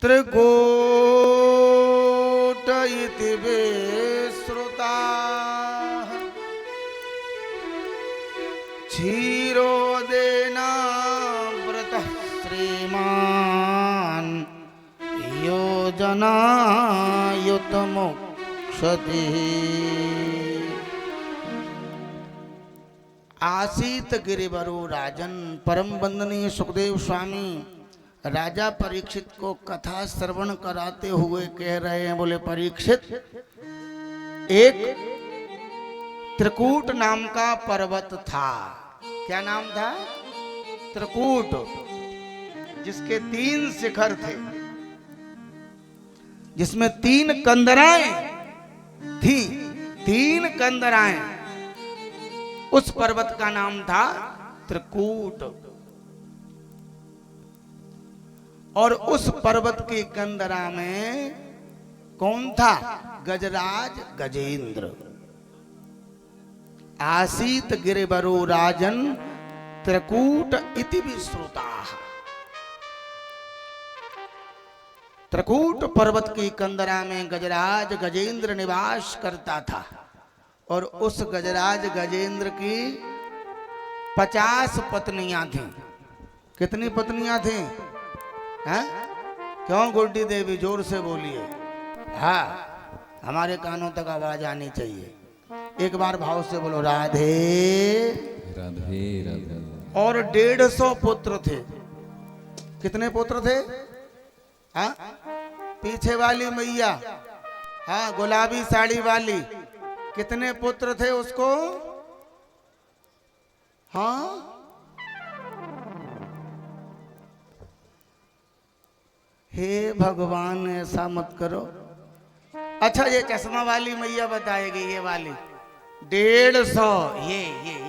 त्रिकूट इति विश्रुता क्षीरोदेनावृतः श्रीमान् योजनायुतमुक्षति। आसीत गिरिवरो राजन। परम वंदनीय सुखदेव स्वामी राजा परीक्षित को कथा श्रवण कराते हुए कह रहे हैं, बोले परीक्षित, एक त्रिकूट नाम का पर्वत था। क्या नाम था? त्रिकूट, जिसके 3 शिखर थे, जिसमें 3 कंदराएं थी, 3 कंदराएं। उस पर्वत का नाम था त्रिकूट। और उस पर्वत की कंदरा में कौन था? गजराज गजेंद्र। आसीत गिरिवरो राजन त्रिकूट इति विश्रुता। त्रिकूट पर्वत की कंदरा में गजराज गजेंद्र निवास करता था। और उस गजराज गजेंद्र की 50 पत्नियां थीं। कितनी पत्नियां थीं? हाँ? क्यों गुड्डी देवी, जोर से बोलिए। हाँ, हमारे कानों तक आवाज आनी चाहिए। एक बार भाव से बोलो, राधे राधे राधे। और 150 पुत्र थे। कितने पुत्र थे? हाँ? पीछे वाली मैया, हाँ, गुलाबी साड़ी वाली, कितने पुत्र थे उसको? हाँ, हे भगवान, ऐसा मत करो। अच्छा, ये चश्मा वाली मैया बताएगी, ये वाली 150।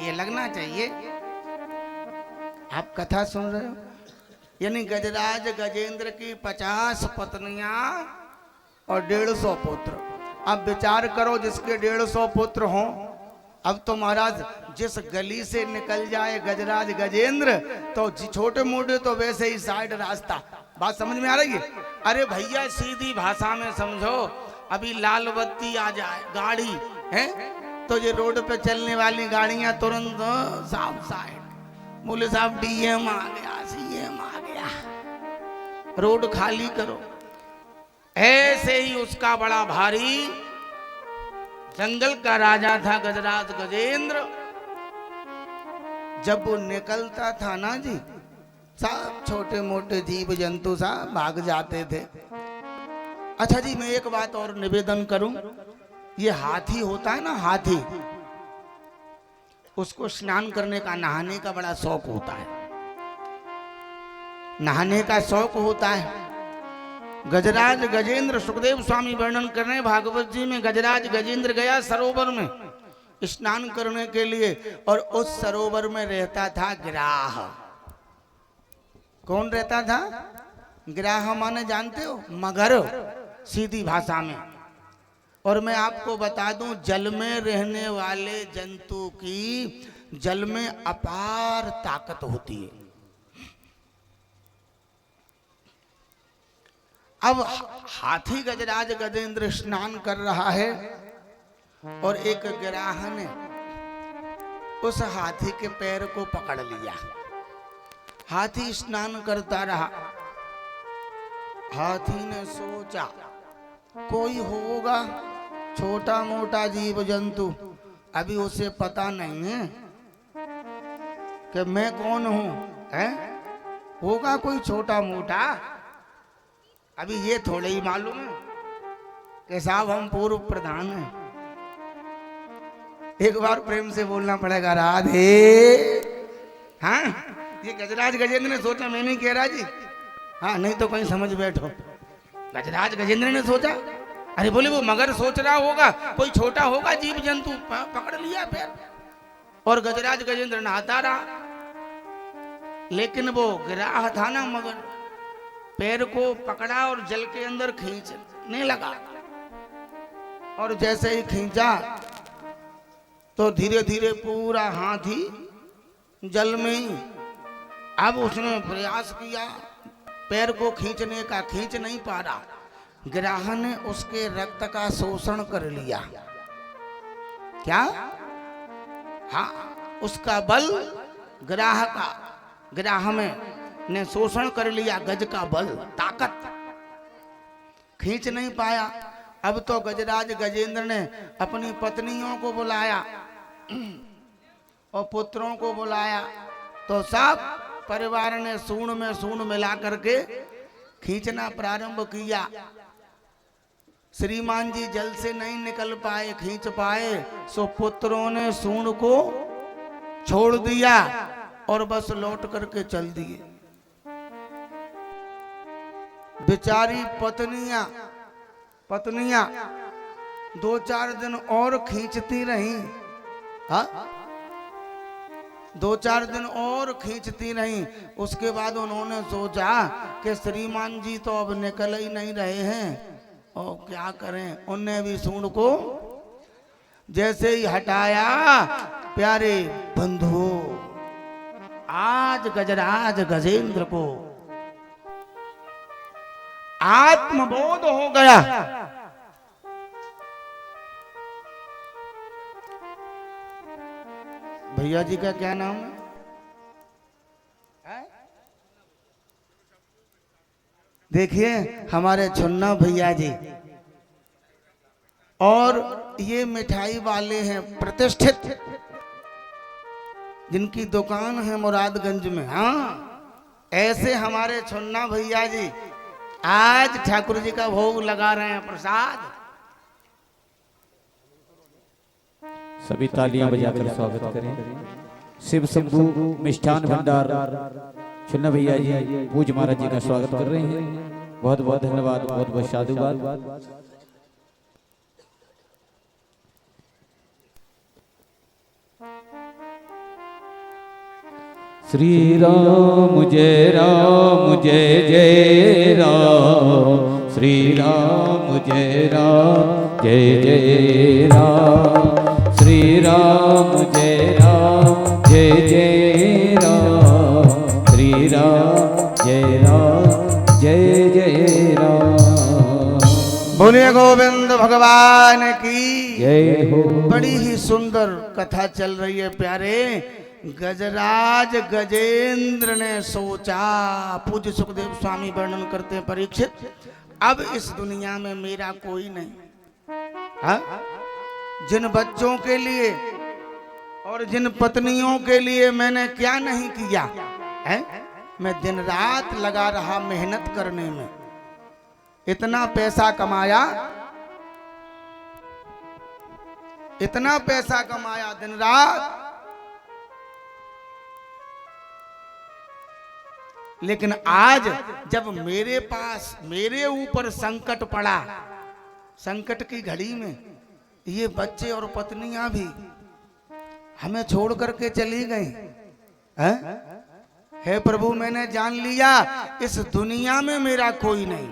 ये लगना चाहिए। आप कथा सुन रहे हो? यानी गजराज गजेंद्र की 50 पत्नियां और 150 पुत्र। अब विचार करो, जिसके 150 पुत्र हों, अब तो महाराज जिस गली से निकल जाए गजराज गजेंद्र, तो छोटे मोटे तो वैसे ही साइड रास्ता। बात समझ में आ रही है? अरे भैया, सीधी भाषा में समझो, अभी लाल बत्ती आ जाए गाड़ी है तो ये रोड पे चलने वाली गाड़ियां तुरंत साफ साइड, बोले साहब डीएम आ गया, सीएम आ गया, रोड खाली करो। ऐसे ही उसका बड़ा भारी जंगल का राजा था गजराज गजेंद्र। जब वो निकलता था ना जी, सब छोटे मोटे जीव जंतु सब भाग जाते थे। अच्छा जी, मैं एक बात और निवेदन करूं, ये हाथी होता है ना, हाथी, उसको स्नान करने का, नहाने का बड़ा शौक होता है। नहाने का शौक होता है। गजराज गजेंद्र, सुखदेव स्वामी वर्णन कर रहे हैं भागवत जी में, गजराज गजेंद्र गया सरोवर में स्नान करने के लिए, और उस सरोवर में रहता था गिराह। कौन रहता था? गिराह माने जानते हो? मगर, सीधी भाषा में। और मैं आपको बता दूं, जल में रहने वाले जंतु की जल में अपार ताकत होती है। अब हाथी गजराज गजेंद्र स्नान कर रहा है और एक गिराह ने उस हाथी के पैर को पकड़ लिया। हाथी स्नान करता रहा। हाथी ने सोचा कोई होगा छोटा मोटा जीव जंतु, अभी उसे पता नहीं है कि मैं कौन हूं, है? होगा कोई छोटा मोटा, अभी ये थोड़े ही मालूम है कि साहब हम पूर्व प्रधान हैं। एक बार प्रेम से बोलना पड़ेगा, राधे। हाँ, ये गजराज गजेंद्र ने सोचा, मैं नहीं कह रहा जी, हाँ, नहीं तो कहीं समझ बैठो। गजराज गजेंद्र ने सोचा, अरे बोले वो मगर सोच रहा होगा कोई छोटा होगा जीव जंतु, पकड़ लिया पैर। और गजराज गजेंद्र नहाता रहा, लेकिन वो गिराह था ना मगर, पैर को पकड़ा और जल के अंदर खींचने लगा। और जैसे ही खींचा तो धीरे धीरे पूरा हाथी जल में ही। अब उसने प्रयास किया, पैर को खींचने का खींच नहीं पा रहा, ग्राह ने उसके रक्त का शोषण कर लिया। क्या? हाँ, उसका बल ग्राह का, ग्राह में ने शोषण कर लिया, गज का बल, ताकत, खींच नहीं पाया। अब तो गजराज गजेंद्र ने अपनी पत्नियों को बुलाया और पुत्रों को बुलाया, तो सब परिवार ने सूंड में सूंड मिला करके खींचना प्रारंभ किया। श्रीमान जी जल से नहीं निकल पाए, खींच पाए, सो पुत्रों ने सूंड को छोड़ दिया और बस लौट करके चल दिए। बेचारी पत्नियां 2-4 दिन और खींचती रहीं, हाँ, 2-4 दिन और खींचती रहीं। उसके बाद उन्होंने सोचा कि श्रीमान जी तो अब निकल ही नहीं रहे हैं और क्या करें। उनने भी सूंड को जैसे ही हटाया, प्यारे बंधुओं, आज गजराज गजेंद्र को आत्मबोध हो गया। भैया जी का क्या नाम है? देखिए हमारे छुन्ना भैया जी, और ये मिठाई वाले हैं प्रतिष्ठित, जिनकी दुकान है मुरादगंज में। हाँ, ऐसे हमारे छुन्ना भैया जी आज ठाकुर जी का भोग लगा रहे हैं, प्रसाद। सभी तालियां बजाकर स्वागत करें। शिव शंभू मिष्ठान भंडार छुन्ना भैया जी पूज महाराज जी का स्वागत कर रहे हैं। बहुत बहुत धन्यवाद, बहुत बहुत साधुवाद। श्री राम जय जय राम, श्री राम जय जय राम, श्री राम जय जय राम, श्री राम जय राम। बोलिए गोविंद भगवान की जय हो। बड़ी ही सुंदर कथा चल रही है प्यारे। गजराज गजेंद्र ने सोचा, पूज्य सुखदेव स्वामी वर्णन करते हैं, परीक्षित, अब इस दुनिया में मेरा कोई नहीं। हा? जिन बच्चों के लिए और जिन पत्नियों के लिए मैंने क्या नहीं किया है, मैं दिन रात लगा रहा मेहनत करने में, इतना पैसा कमाया, इतना पैसा कमाया दिन रात, लेकिन आज जब मेरे पास, मेरे ऊपर संकट पड़ा, संकट की घड़ी में ये बच्चे और पत्नियां भी हमें छोड़ करके चली गई। हे प्रभु, मैंने जान लिया इस दुनिया में मेरा कोई नहीं,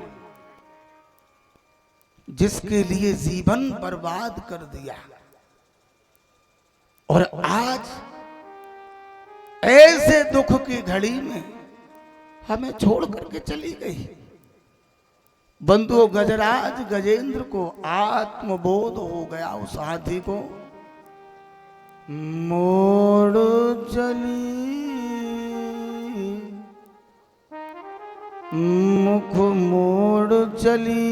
जिसके लिए जीवन बर्बाद कर दिया, और आज ऐसे दुख की घड़ी में हमें छोड़ करके चली गई। बंधुओं, गजराज गजेंद्र को आत्मबोध हो गया। उस हाथी को मोड़ चली मुख मोड़ चली,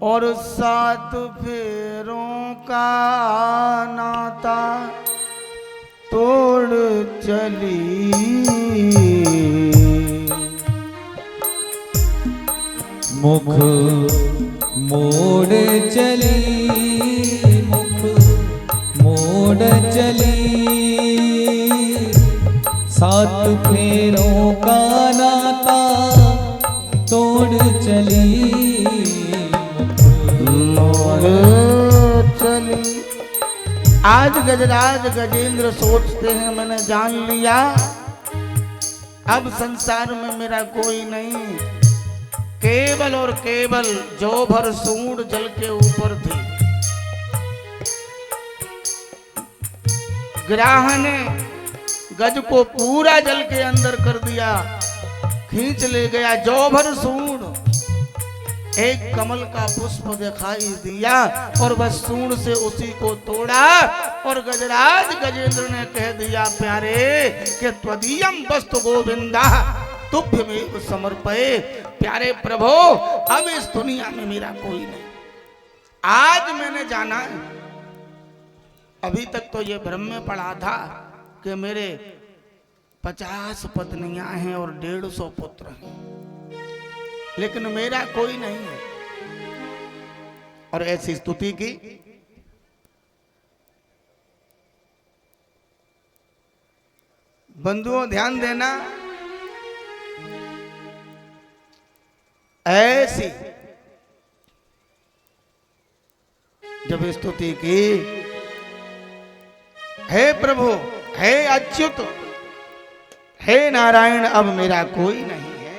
और 7 फेरों का नाता तोड़ चली। मुख मोड़ चली, मुख मोड़ चली, 7 फेरों का नाता तोड़ चली, मोड़ चली। आज गजराज गजेंद्र सोचते हैं, मैंने जान लिया अब संसार में मेरा कोई नहीं, केवल और केवल जो भर सूंड जल के ऊपर थी। ग्राह ने गज को पूरा जल के अंदर कर दिया, खींच ले गया। जो भर सूंड एक कमल का पुष्प दिखाई दिया और बस सूंड से उसी को तोड़ा और गजराज गजेंद्र ने कह दिया प्यारे कि त्वदीयम वस्तु गोविंदा तुभ्यमेव समर्पये। प्यारे प्रभु अब इस दुनिया में मेरा कोई नहीं। आज मैंने जाना है, अभी तक तो ये भ्रम में पड़ा था कि मेरे 50 पत्नियां हैं और 150 पुत्र हैं, लेकिन मेरा कोई नहीं है। और ऐसी स्तुति की बंधुओं ध्यान देना, ऐसी जब स्तुति की, हे प्रभु, हे अच्युत, हे नारायण, अब मेरा कोई नहीं है।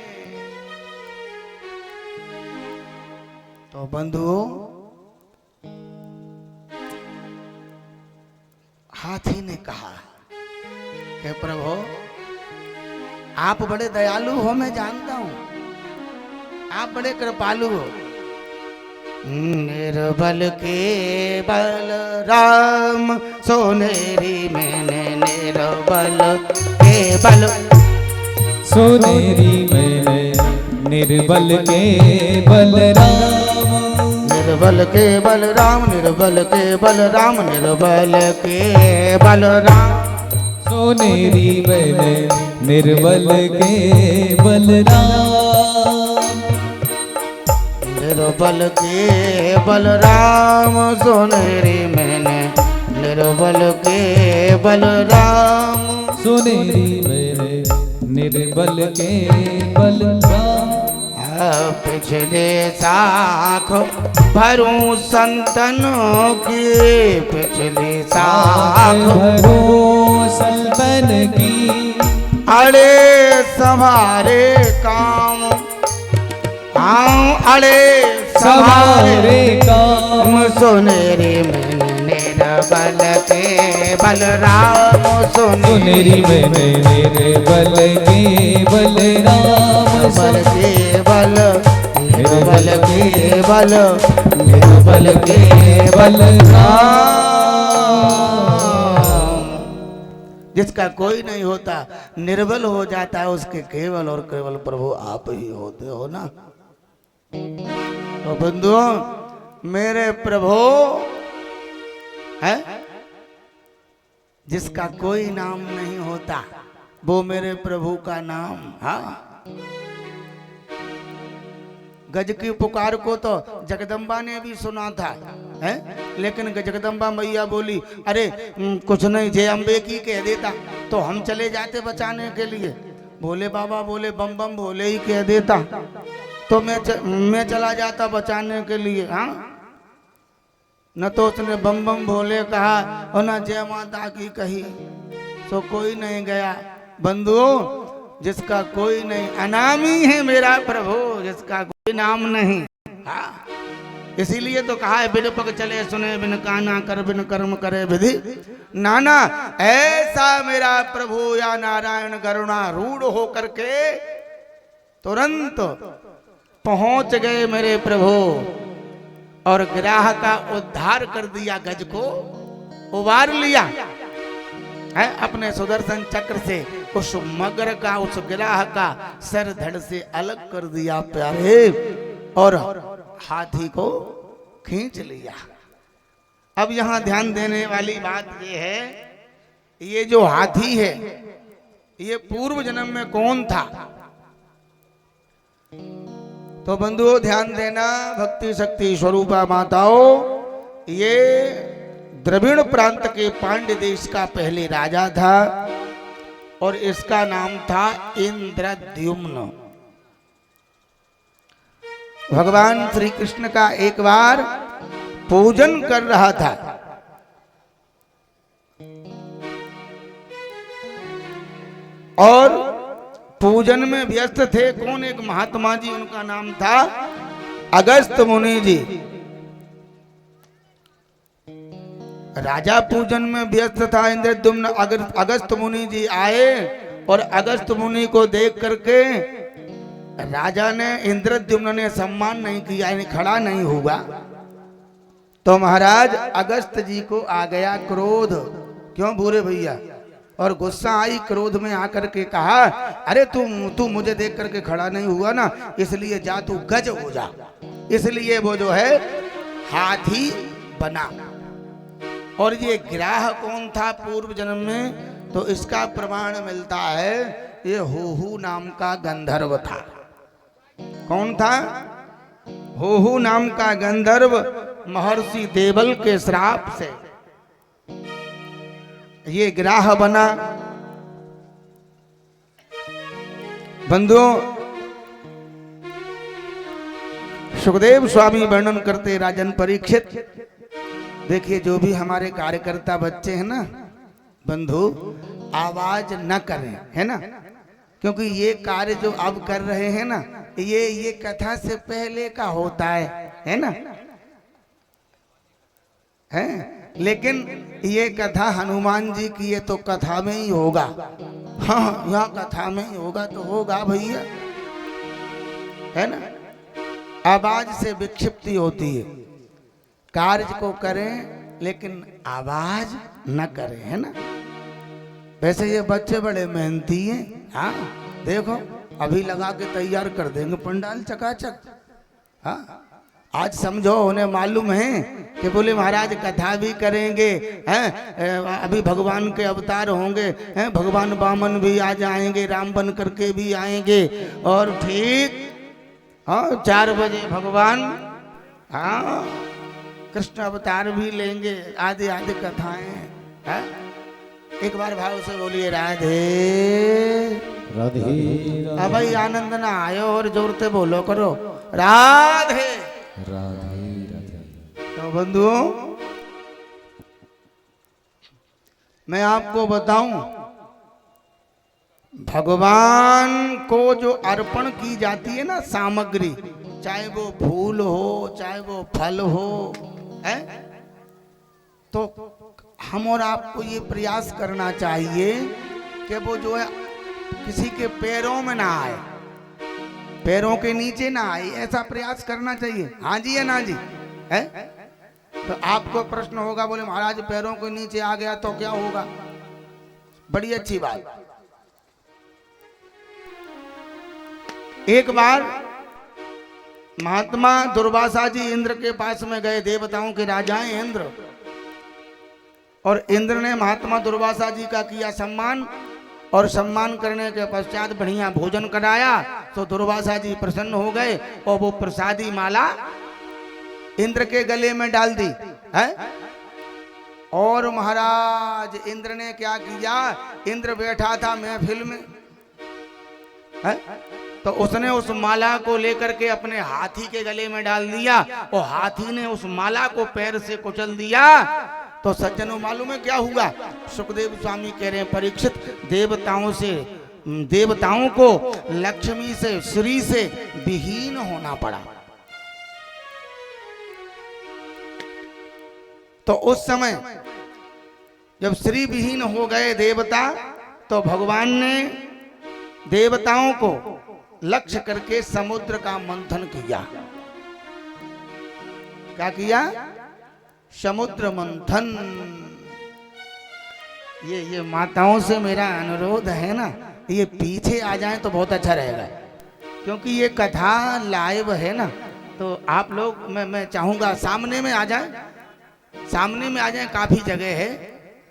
तो बंधुओं, हाथी ने कहा कि प्रभु आप बड़े दयालु हो, मैं जानता हूं, आप बड़े कृपालु हो। निर्बल के बल राम सोनेरी मैंने निर्बल के बल, सोनेरी मैंने निर्बल के बल राम, निर्बल के बल राम, निर्बल के बल राम, निर्बल के बल राम, सोनेरी मैंने निर्बल के बल राम, निर्बल के बल राम सोनेरी मैंने निर्बल के बल राम, सोनेरी मैंने निर्बल के बल राम। पिछले साख भरूं संतन की, पिछले साख भरूं संतन की, अड़े संभारे काम, अड़े संभारे काम, सोनेरी मैंने निर्बल के बल राम, सोनेरी मैंने निर्बल के बल राम, निर्बल के बल, निर्बल के बल, निर्बल के बल राम। जिसका कोई नहीं होता, निर्बल हो जाता है, उसके केवल और केवल प्रभु आप ही होते हो ना। तो बंधुओं, मेरे प्रभु है जिसका कोई नाम नहीं होता, वो मेरे प्रभु का नाम। हाँ, गज की पुकार को तो जगदम्बा ने भी सुना था, है? लेकिन जगदम्बा मैया बोली, अरे कुछ नहीं, जय अम्बे की कह देता तो हम चले जाते बचाने के लिए। भोले बाबा बोले बम बम भोले ही कह देता तो मैं चला जाता बचाने के लिए। हाँ, न तो उसने बम बम भोले कहा और न जय माता की कही, तो कोई नहीं गया। बंधुओं, जिसका कोई नहीं, अनामी है मेरा प्रभु, जिसका कोई नाम नहीं। हाँ, इसीलिए तो कहा है बिन पग चले सुने बिन काना कर बिन कर्म करे विधि नाना। ऐसा मेरा प्रभु या नारायण करुणा रूढ़ हो करके तुरंत पहुंच गए मेरे प्रभु और गिराह का उद्धार कर दिया, गज को उबार लिया है अपने सुदर्शन चक्र से, उस मगर का, उस गिराह का सर धड़ से अलग कर दिया प्यारे, और हाथी को खींच लिया। अब यहां ध्यान देने वाली बात यह है, ये जो हाथी है ये पूर्व जन्म में कौन था? तो बंधुओं ध्यान देना, भक्ति शक्ति स्वरूपा माताओं, ये द्रविड़ प्रांत के पांड्य देश का पहले राजा था और इसका नाम था इंद्रद्युम्न। भगवान श्री कृष्ण का एक बार पूजन कर रहा था और पूजन में व्यस्त थे। कौन? एक महात्मा जी, उनका नाम था अगस्त मुनि जी। राजा पूजन में व्यस्त था इंद्रद्युम्न। अगस्त मुनि जी आए और अगस्त मुनि को देख करके राजा ने, इंद्रद्युम्न ने सम्मान नहीं किया, यानी खड़ा नहीं हुआ। तो महाराज अगस्त जी को आ गया क्रोध। क्यों बूढ़े भैया? और गुस्सा आई, क्रोध में आकर के कहा, अरे तू मुझे देख करके खड़ा नहीं हुआ ना, इसलिए जा तू गज हो जा। इसलिए वो जो है हाथी बना। और ये गिराह कौन था पूर्व जन्म में? तो इसका प्रमाण मिलता है, ये होहू नाम का गंधर्व था। कौन था? होहू नाम का गंधर्व महर्षि देवल के श्राप से ये गिराह बना। बंधुओं, सुखदेव स्वामी वर्णन करते राजन परीक्षित। देखिए, जो भी हमारे कार्यकर्ता बच्चे हैं ना बंधु, आवाज न करें, है ना, क्योंकि ये कार्य जो अब कर रहे हैं ना, ये कथा से पहले का होता है ना, है। लेकिन ये कथा हनुमान जी की, ये तो कथा में ही होगा। हाँ, यहाँ कथा में ही होगा तो होगा भैया, है ना। आवाज से विक्षिप्ति होती है। कार्य को करें लेकिन आवाज न करें, है ना। वैसे ये बच्चे बड़े मेहनती हैं। हाँ, देखो अभी लगा के तैयार कर देंगे पंडाल चकाचक। हाँ, आज समझो, उन्हें मालूम है कि बोले महाराज कथा भी करेंगे, हैं, अभी भगवान के अवतार होंगे, हैं, भगवान वामन भी आ जाएंगे, राम बन करके भी आएंगे, और ठीक 4 बजे भगवान कृष्ण अवतार भी लेंगे। आदि आदि कथाएं। हाँ? एक बार भाव से बोलिए राधे राधे। अब भाई आनंद ना आयो और जोर से बोलो करो राधे राधे राधे। तो बंधुओं, मैं आपको बताऊं, भगवान को जो अर्पण की जाती है ना सामग्री, चाहे वो फूल हो, चाहे वो फल हो, है, तो हम और आपको ये प्रयास करना चाहिए कि वो जो है किसी के पैरों में ना आए, पैरों के नीचे ना आए, ऐसा प्रयास करना चाहिए। हाँ जी या ना जी? है? तो आपको प्रश्न होगा, बोले महाराज पैरों के नीचे आ गया तो क्या होगा? बड़ी अच्छी बात। एक बार महात्मा दुर्वासा जी इंद्र के पास में गए, देवताओं के राजा हैं इंद्र, और इंद्र ने महात्मा दुर्वासा जी का किया सम्मान, और सम्मान करने के पश्चात बढ़िया भोजन कराया। तो दुर्वासा जी प्रसन्न हो गए और वो प्रसादी माला इंद्र के गले में डाल दी, है? और महाराज इंद्र ने क्या किया, इंद्र बैठा था महफिल में, है? तो उसने उस माला को लेकर के अपने हाथी के गले में डाल दिया, और हाथी ने उस माला को पैर से कुचल दिया। तो सज्जनों, मालूम है क्या हुआ? सुखदेव स्वामी कह रहे हैं, परीक्षित, देवताओं को लक्ष्मी से, श्री से विहीन होना पड़ा। तो उस समय जब श्री विहीन हो गए देवता, तो भगवान ने देवताओं को लक्ष्य करके समुद्र का मंथन किया। क्या किया? समुद्र मंथन। ये माताओं से मेरा अनुरोध है ना, ये पीछे आ जाएं तो बहुत अच्छा रहेगा, क्योंकि ये कथा लाइव है ना। तो आप लोग, मैं चाहूंगा सामने में आ जाएं, सामने में आ जाएं। काफी जगह है,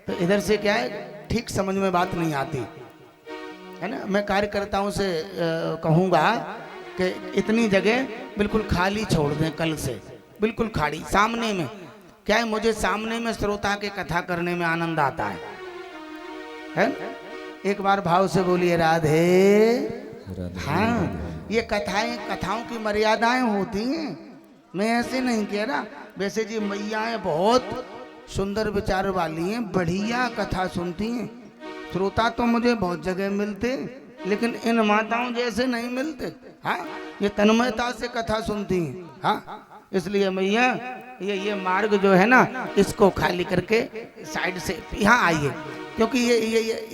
तो इधर से क्या है, ठीक समझ में बात नहीं आती है ना। मैं कार्यकर्ताओं से कहूंगा कि इतनी जगह बिल्कुल खाली छोड़ दें, कल से बिल्कुल खाली। सामने में क्या है, मुझे सामने में श्रोता के कथा करने में आनंद आता है? एक बार भाव से बोलिए राधे। हाँ, ये कथाओं की मर्यादाएं होती हैं, मैं ऐसे नहीं कह रहा। वैसे जी मैयाएं बहुत सुंदर विचार वाली हैं, बढ़िया कथा सुनती हैं। श्रोता तो मुझे बहुत जगह मिलते, लेकिन इन माताओं जैसे नहीं मिलते। हाँ, ये तन्मयता से कथा सुनती हैं। हाँ, इसलिए मैया ये मार्ग जो है ना इसको खाली करके साइड से यहाँ आइए, क्योंकि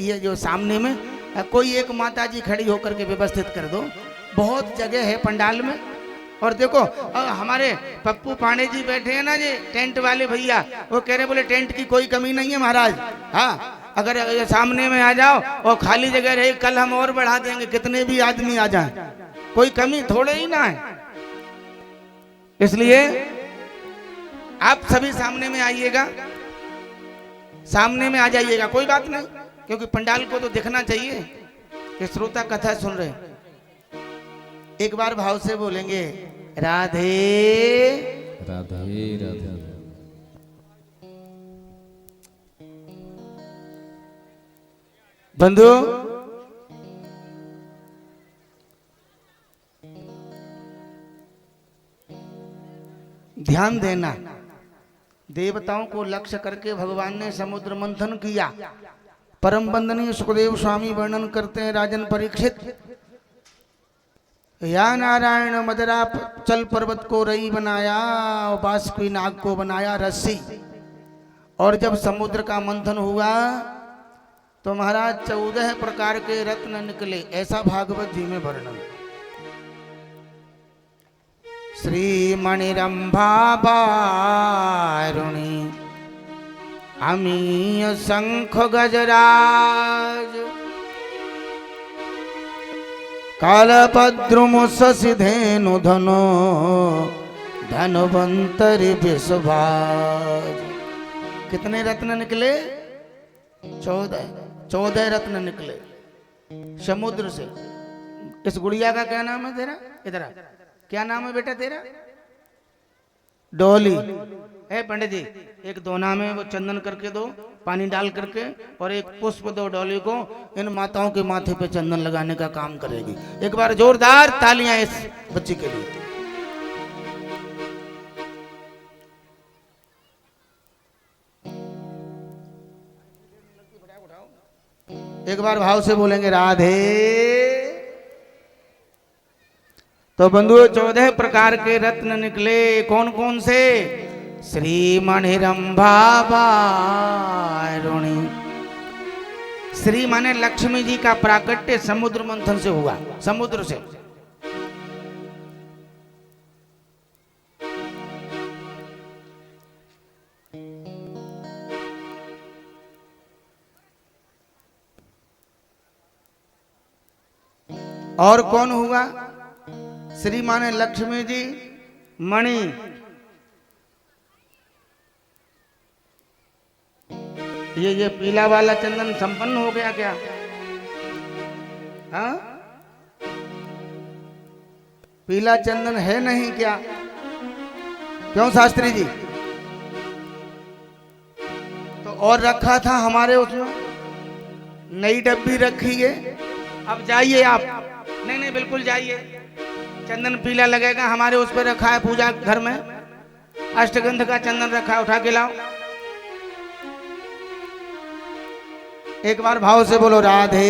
ये जो सामने में कोई एक माता जी खड़ी होकर के व्यवस्थित कर दो। बहुत जगह है पंडाल में। और देखो हमारे पप्पू पांडे जी बैठे हैं ना जी, टेंट वाले भैया, वो कह रहे बोले टेंट की कोई कमी नहीं है महाराज। हाँ, अगर ये सामने में आ जाओ और खाली जगह रहे, कल हम और बढ़ा देंगे, कितने भी आदमी आ जाएं, कोई कमी थोड़े ही ना है। इसलिए आप सभी सामने में आइएगा, सामने में आ जाइएगा, कोई बात नहीं, क्योंकि पंडाल को तो दिखना चाहिए कि श्रोता कथा सुन रहे। एक बार भाव से बोलेंगे राधे राधे राधे। बंधु ध्यान देना, देवताओं को लक्ष्य करके भगवान ने समुद्र मंथन किया। परम वंदनीय सुखदेव स्वामी वर्णन करते हैं, राजन परीक्षित, या नारायण मदरा चल पर्वत को रई बनाया और बाष्पी नाग को बनाया रस्सी। और जब समुद्र का मंथन हुआ तो महाराज 14 प्रकार के रत्न निकले, ऐसा भागवत जी में वर्णन। श्री मणिरंभा बारुणी अमीय शंख गजराज कालपद्रुम शशिधेनु धनो धनवंतरि विषभाज। कितने रत्न निकले? 14 रत्न निकले समुद्र से। इस गुड़िया का क्या नाम है तेरा? इधर क्या नाम है बेटा तेरा? डोली है पंडित जी, एक दोना में वो चंदन करके दो, पानी डाल करके, और एक पुष्प दो डोली को, इन माताओं के माथे पे चंदन लगाने का काम करेगी। एक बार जोरदार तालियां इस बच्ची के लिए। एक बार भाव से बोलेंगे राधे। तो बंधुओं 14 प्रकार के रत्न निकले। कौन कौन से? श्री मणिरंभा बारुणी। श्री माने लक्ष्मी जी का प्राकट्य समुद्र मंथन से हुआ, समुद्र से। और कौन हुआ? श्री माने लक्ष्मी जी, मणि ये पीला वाला चंदन संपन्न हो गया क्या? हाँ, पीला चंदन है नहीं क्या? क्यों शास्त्री जी? तो और रखा था हमारे उसमें, नई डब्बी रखी है। अब जाइए आप, नहीं बिल्कुल जाइए, चंदन पीला लगेगा, हमारे उस पर रखा है पूजा घर में, अष्टगंध का चंदन रखा है, उठा के लाओ। एक बार भाव से बोलो राधे।